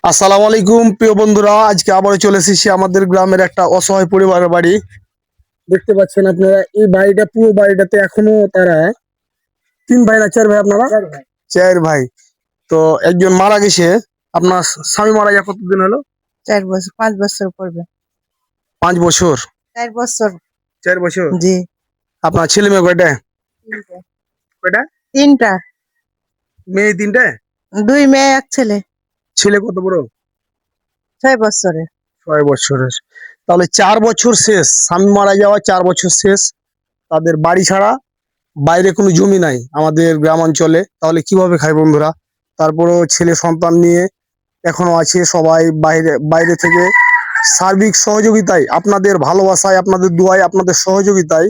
আসসালামু আলাইকুম প্রিয় বন্ধুরা, আজকে আবারও চলে এসেছি আমাদের গ্রামের একটা অসহায় পরিবারের বাড়ি। দেখতে পাচ্ছেন আপনারা এই বাড়িটা, পুরো বাড়িটাতে এখনো তারা তিন ভাই না চার ভাই? আপনারা চার ভাই। তো একজন মারা গেছে। আপনার স্বামী মারা যাওয়া কতদিন হলো? 4 বছর 5 বছর পড়বে। 5 বছর। 4 বছর। 4 বছর। জি। আপনার ছেলে মেয়ে কয়টা? তিনটা। কয়টা? তিনটা। মেয়ে তিনটে? 2 মেয়ে 1 ছেলে। ছেলে কত বড়? 6 বছরে। 6 বছরের। তাহলে 4 বছর শেষ, স্বামী মারা যাওয়া 4 বছর শেষ, তাদের বাড়ি ছাড়া, বাইরে কোনো জমি নাই আমাদের গ্রামাঞ্চলে। তাহলে কিভাবে খায় বন্ধুরা? তারপরেও ছেলে সন্তান নিয়ে এখনো আছে সবাই বাইরে বাইরে থেকে সার্বিক সহযোগিতায়, আপনাদের ভালোবাসায়, আপনাদের দোয়ায়, আপনাদের সহযোগিতায়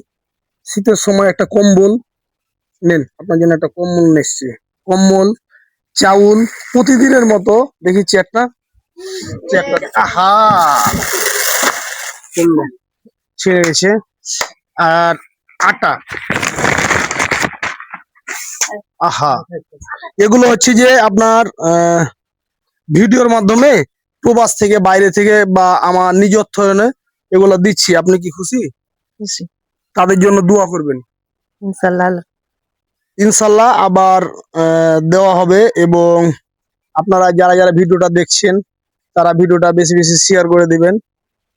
শীতের সময় একটা কম্বল নেন, আপনার জন্য একটা কম্বল নিচ্ছি। কম্বল, চাউল, প্রতিদিনের মতো দেখেছি একটা আহা করলো, ছেড়ে গেছে। আর আটা, আহা, এগুলো হচ্ছে যে আপনার ভিডিওর মাধ্যমে প্রবাস থেকে, বাইরে থেকে বা আমার নিজ অর্থায়নে এগুলো দিচ্ছি। আপনি কি খুশি? খুশি। তাদের জন্য দোয়া করবেন ইনশাল্লাহ। ইনশাল্লাহ। আবার দেওয়া হবে। এবং আপনারা যারা যারা ভিডিওটা দেখছেন, তারা ভিডিওটা বেশি বেশি শেয়ার করে দিবেন।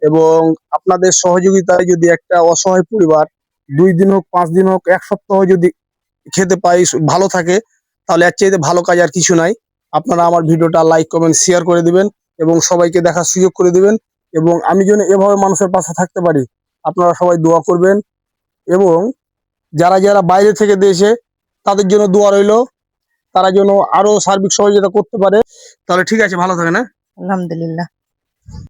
এবং আপনাদের সহযোগিতায় যদি একটা অসহায় পরিবার 2 দিন হোক, 5 দিন হোক, 1 সপ্তাহ যদি খেতে পাই, ভালো থাকে, তাহলে এর চাইতে ভালো কাজ আর কিছু নাই। আপনারা আমার ভিডিওটা লাইক কমেন্ট শেয়ার করে দিবেন এবং সবাইকে দেখার সুযোগ করে দিবেন। এবং আমি যেন এভাবে মানুষের পাশে থাকতে পারি, আপনারা সবাই দোয়া করবেন। এবং যারা যারা বাইরে থেকে দেশে, তাদের জন্য দোয়া রইলো, তারা যেন আরো সার্বিক সহযোগিতা করতে পারে। তাহলে ঠিক আছে, ভালো থাকেন, হ্যাঁ। আলহামদুলিল্লাহ।